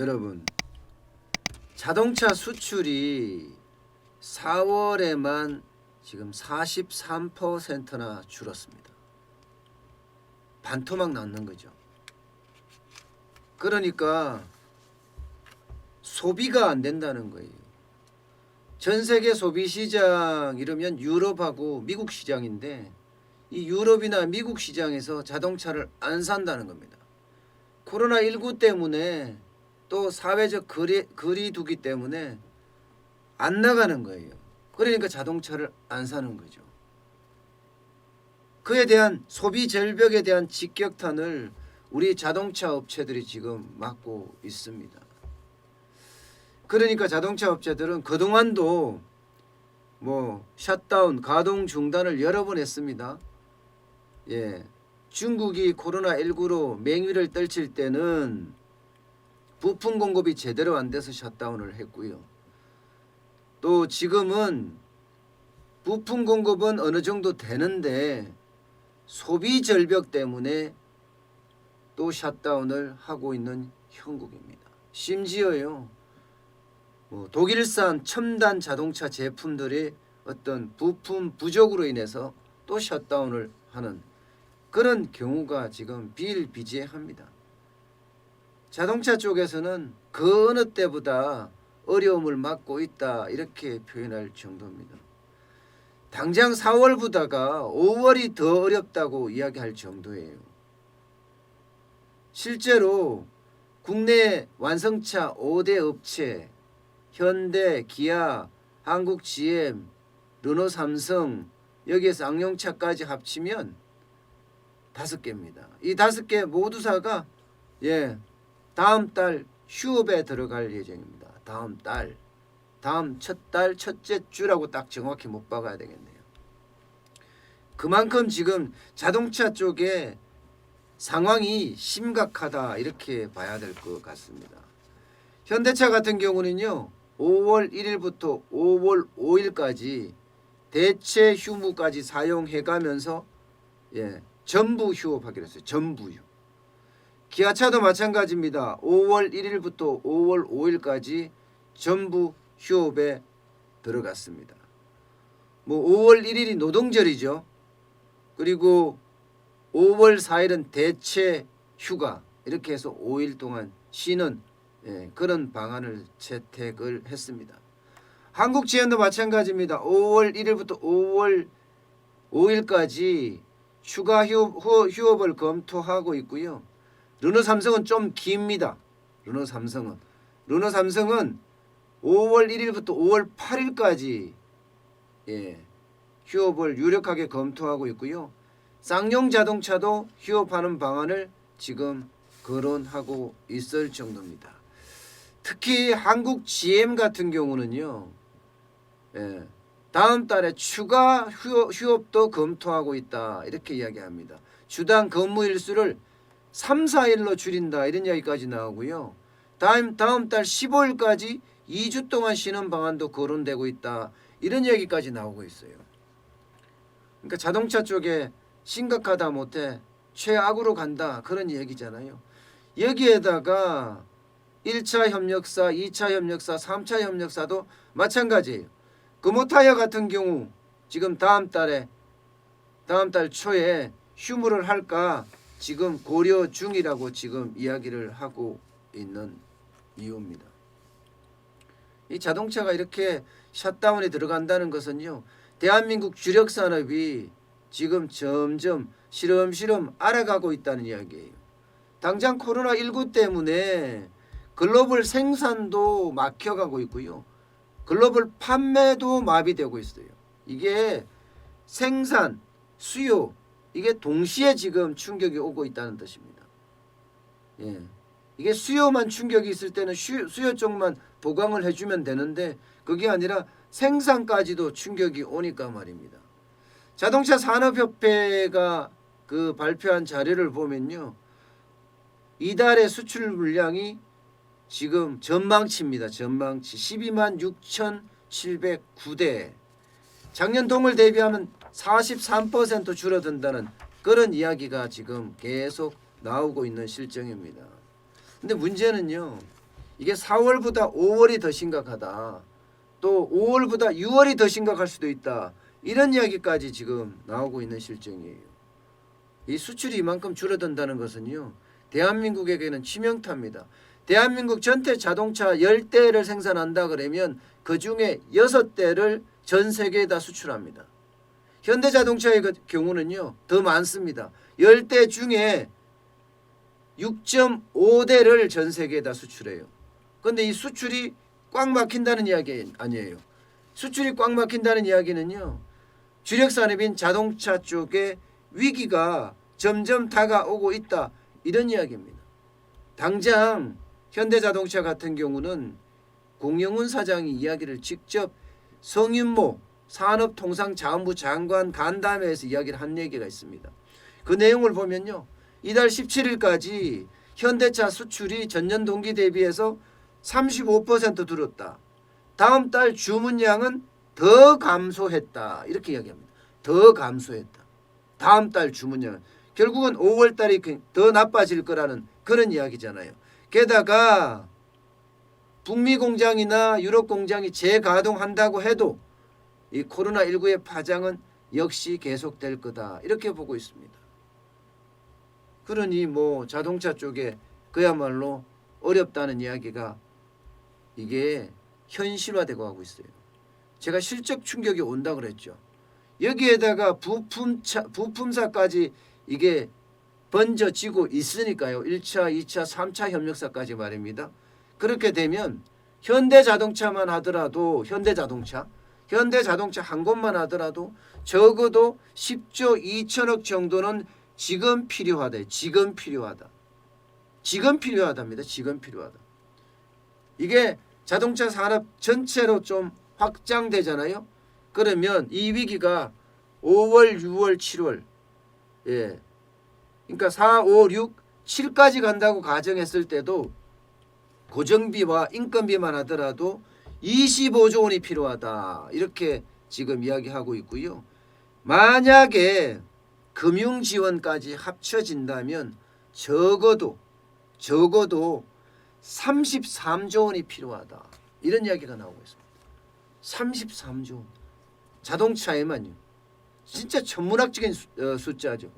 여러분, 자동차 수출이 4월에만 지금 43%나 줄었습니다. 반토막 났는 거죠. 그러니까 소비가 안 된다는 거예요. 전 세계 소비 시장 이러면 유럽하고 미국 시장인데 이 유럽이나 미국 시장에서 자동차를 안 산다는 겁니다. 코로나19 때문에 또 사회적 거리두기 때문에 안 나가는 거예요. 그러니까 자동차를 안 사는 거죠. 그에 대한 소비 절벽에 대한 직격탄을 우리 자동차 업체들이 지금 맞고 있습니다. 그러니까 자동차 업체들은 그동안도 샷다운, 가동 중단을 여러 번 했습니다. 중국이 코로나19로 맹위를 떨칠 때는 부품 공급이 제대로 안 돼서 샷다운을 했고요. 또 지금은 부품 공급은 어느 정도 되는데 소비 절벽 때문에 또 샷다운을 하고 있는 형국입니다. 심지어요, 독일산 첨단 자동차 제품들의 어떤 부품 부족으로 인해서 또 샷다운을 하는 그런 경우가 지금 비일비재합니다. 자동차 쪽에서는 그 어느 때보다 어려움을 맞고 있다 이렇게 표현할 정도입니다. 당장 4월보다가 5월이 더 어렵다고 이야기할 정도예요. 실제로 국내 완성차 5대 업체 현대, 기아, 한국 GM, 르노, 삼성 여기에서 쌍용차까지 합치면 5개입니다. 이 5개 모두사가 다음 달 휴업에 들어갈 예정입니다. 다음 달, 다음 첫 달 첫째 주라고 딱 정확히 못 박아야 되겠네요. 그만큼 지금 자동차 쪽에 상황이 심각하다 이렇게 봐야 될 것 같습니다. 현대차 같은 경우는요, 5월 1일부터 5월 5일까지 대체 휴무까지 사용해가면서 전부 휴업하기로 했어요. 전부 휴. 기아차도 마찬가지입니다. 5월 1일부터 5월 5일까지 전부 휴업에 들어갔습니다. 5월 1일이 노동절이죠. 그리고 5월 4일은 대체 휴가 이렇게 해서 5일 동안 쉬는 그런 방안을 채택을 했습니다. 한국 GM도 마찬가지입니다. 5월 1일부터 5월 5일까지 휴가 휴업을 검토하고 있고요. 르노 삼성은 좀 깁니다. 르노 삼성은 5월 1일부터 5월 8일까지 휴업을 유력하게 검토하고 있고요. 쌍용 자동차도 휴업하는 방안을 지금 거론하고 있을 정도입니다. 특히 한국 GM 같은 경우는요, 다음 달에 추가 휴업도 검토하고 있다 이렇게 이야기합니다. 주당 근무 일수를 3, 4일로 줄인다 이런 이야기까지 나오고요. 다음 달 15일까지 2주 동안 쉬는 방안도 거론되고 있다 이런 얘기까지 나오고 있어요. 그러니까 자동차 쪽에 심각하다 못해 최악으로 간다 그런 얘기잖아요. 여기에다가 1차 협력사, 2차 협력사, 3차 협력사도 마찬가지예요. 금호타이어 같은 경우 지금 다음 달 초에 휴무를 할까 지금 고려 중이라고 지금 이야기를 하고 있는 이유입니다. 이 자동차가 이렇게 셧다운에 들어간다는 것은요, 대한민국 주력 산업이 지금 점점 시름시름 알아가고 있다는 이야기예요. 당장 코로나19 때문에 글로벌 생산도 막혀가고 있고요. 글로벌 판매도 마비되고 있어요. 이게 생산, 수요 이게 동시에 지금 충격이 오고 있다는 뜻입니다. 이게 수요만 충격이 있을 때는 수요 쪽만 보강을 해주면 되는데 그게 아니라 생산까지도 충격이 오니까 말입니다. 자동차 산업협회가 그 발표한 자료를 보면요, 이달의 수출 물량이 지금 전망치입니다. 전망치 12만 6,709대. 작년 동을 대비하면 43% 줄어든다는 그런 이야기가 지금 계속 나오고 있는 실정입니다. 근데 문제는요, 이게 4월보다 5월이 더 심각하다. 또 5월보다 6월이 더 심각할 수도 있다. 이런 이야기까지 지금 나오고 있는 실정이에요. 이 수출이 이만큼 줄어든다는 것은요, 대한민국에게는 치명타입니다. 대한민국 전체 자동차 10대를 생산한다 그러면 그중에 6대를 전 세계에다 수출합니다. 현대자동차의 경우는요 더 많습니다. 10대 중에 6.5대를 전 세계에다 수출해요. 그런데 이 수출이 꽉 막힌다는 이야기 아니에요. 수출이 꽉 막힌다는 이야기는요, 주력산업인 자동차 쪽에 위기가 점점 다가오고 있다, 이런 이야기입니다. 당장 현대자동차 같은 경우는 공영훈 사장이 이야기를 직접 성윤모 산업통상자원부 장관 간담회에서 이야기를 한 얘기가 있습니다. 그 내용을 보면요, 이달 17일까지 현대차 수출이 전년 동기 대비해서 35% 줄었다. 다음 달 주문량은 더 감소했다, 이렇게 이야기합니다. 더 감소했다. 다음 달 주문량은 결국은 5월 달이 더 나빠질 거라는 그런 이야기잖아요. 게다가 북미 공장이나 유럽 공장이 재가동한다고 해도 이 코로나19의 파장은 역시 계속될 거다, 이렇게 보고 있습니다. 그러니 뭐 자동차 쪽에 그야말로 어렵다는 이야기가 이게 현실화되고 하고 있어요. 제가 실적 충격이 온다 그랬죠. 여기에다가 부품사까지 이게 번져지고 있으니까요. 1차, 2차, 3차 협력사까지 말입니다. 그렇게 되면 현대자동차만 하더라도 현대자동차 한 곳만 하더라도 적어도 10조 2천억 정도는 지금 필요하다. 지금 필요하답니다. 지금 필요하다. 이게 자동차 산업 전체로 좀 확장되잖아요. 그러면 이 위기가 5월, 6월, 7월, 예, 그러니까 4, 5, 6, 7까지 간다고 가정했을 때도 고정비와 인건비만 하더라도 25조 원이 필요하다, 이렇게 지금 이야기하고 있고요. 만약에 금융지원까지 합쳐진다면 적어도 33조 원이 필요하다, 이런 이야기가 나오고 있습니다. 33조 원. 자동차에만요. 진짜 천문학적인 숫자죠.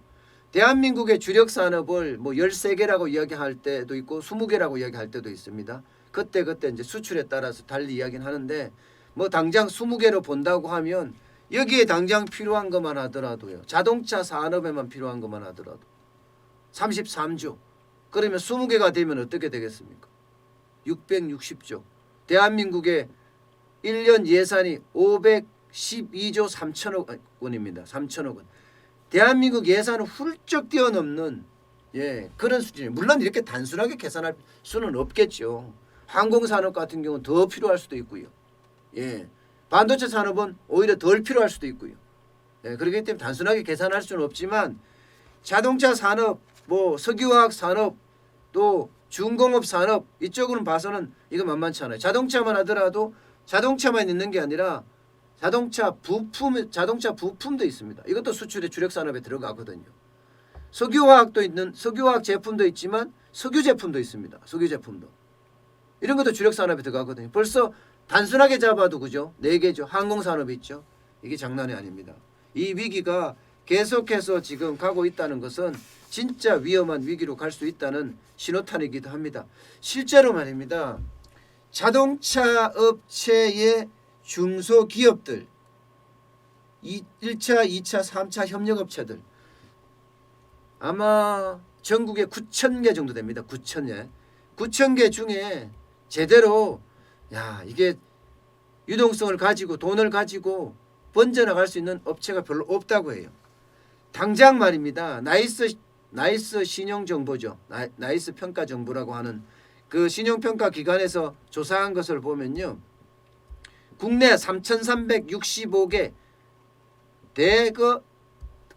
대한민국의 주력 산업을 뭐 13개라고 이야기할 때도 있고 20개라고 이야기할 때도 있습니다. 그때 이제 수출에 따라서 달리 이야기는 하는데, 뭐 당장 20개로 본다고 하면 여기에 당장 필요한 것만 하더라도요, 자동차 산업에만 필요한 것만 하더라도 33조. 그러면 20개가 되면 어떻게 되겠습니까? 660조. 대한민국의 1년 예산이 512조 3천억 원입니다. 3천억 원. 대한민국 예산을 훌쩍 뛰어넘는, 예, 그런 수준이에요. 물론 이렇게 단순하게 계산할 수는 없겠죠. 항공산업 같은 경우는 더 필요할 수도 있고요. 예, 반도체 산업은 오히려 덜 필요할 수도 있고요. 예, 그렇기 때문에 단순하게 계산할 수는 없지만 자동차 산업, 뭐 석유화학 산업, 또 중공업 산업 이쪽으로는 봐서는 이거 만만치 않아요. 자동차만 하더라도 자동차만 있는 게 아니라 자동차 부품도 있습니다. 이것도 수출의 주력 산업에 들어가거든요. 석유화학 제품도 있지만 석유 제품도 있습니다. 석유 제품도. 이런 것도 주력 산업에 들어가거든요. 벌써 단순하게 잡아도 그죠? 4개죠. 항공 산업이 있죠. 이게 장난이 아닙니다. 이 위기가 계속해서 지금 가고 있다는 것은 진짜 위험한 위기로 갈 수 있다는 신호탄이기도 합니다. 실제로 말입니다. 자동차 업체의 중소기업들, 1차, 2차, 3차 협력업체들 아마 전국에 9,000개 정도 됩니다. 9,000개 중에 제대로 이게 유동성을 가지고 돈을 가지고 번져나갈 수 있는 업체가 별로 없다고 해요. 당장 말입니다. 나이스 신용정보죠. 나이스 평가정보라고 하는 그 신용평가 기관에서 조사한 것을 보면요. 국내 3,365개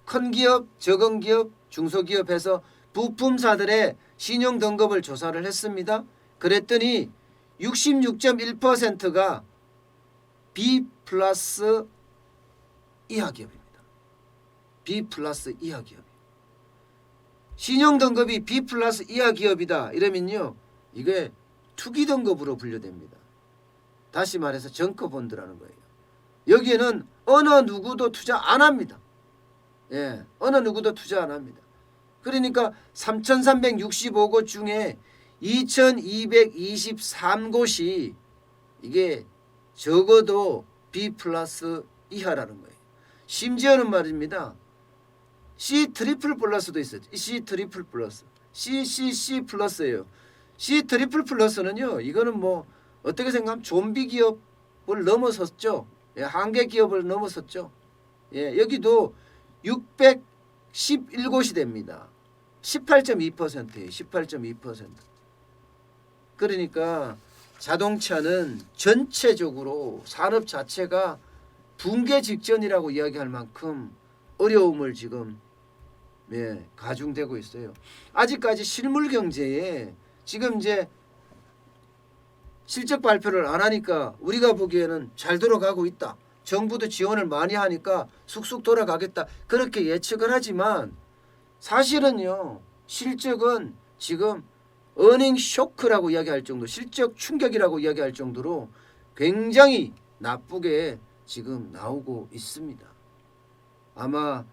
큰 기업, 적은 기업, 중소기업에서 부품사들의 신용 등급을 조사를 했습니다. 그랬더니 66.1%가 B+ 이하 기업입니다. B+ 이하 기업. 신용 등급이 B+ 이하 기업이다. 이러면요, 이게 투기 등급으로 분류됩니다. 다시 말해서 정커본드라는 거예요. 여기에는 어느 누구도 투자 안 합니다. 예, 어느 누구도 투자 안 합니다. 그러니까 3,365곳 중에 2,223곳이 이게 적어도 B 플러스 이하라는 거예요. 심지어는 말입니다. C 트리플 플러스도 있어요. C 트리플 플러스, CCC 플러스예요. C 트리플 플러스는요, 이거는 뭐 어떻게 생각하면 좀비 기업을 넘어섰죠. 예, 한계 기업을 넘어섰죠. 예, 여기도 611곳이 됩니다. 18.2%예요. 18.2%. 그러니까 자동차는 전체적으로 산업 자체가 붕괴 직전이라고 이야기할 만큼 어려움을 지금 가중되고 있어요. 아직까지 실물 경제에 지금 이제 실적 발표를 안 하니까 우리가 보기에는 잘 돌아가고 있다. 정부도 지원을 많이 하니까 쑥쑥 돌아가겠다. 그렇게 예측을 하지만 사실은요. 실적은 지금 어닝 쇼크라고 이야기할 정도, 실적 충격이라고 이야기할 정도로 굉장히 나쁘게 지금 나오고 있습니다. 아마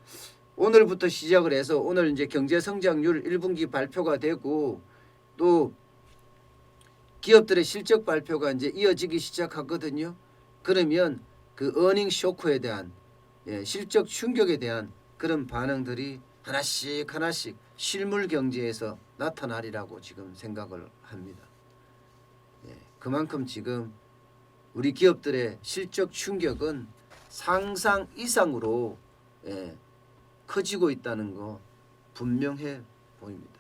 오늘부터 시작을 해서 오늘 이제 경제 성장률 1분기 발표가 되고 또 기업들의 실적 발표가 이제 이어지기 시작하거든요. 그러면 그 어닝 쇼크에 대한 실적 충격에 대한 그런 반응들이 하나씩 하나씩 실물 경제에서 나타나리라고 지금 생각을 합니다. 그만큼 지금 우리 기업들의 실적 충격은 상상 이상으로 커지고 있다는 거 분명해 보입니다.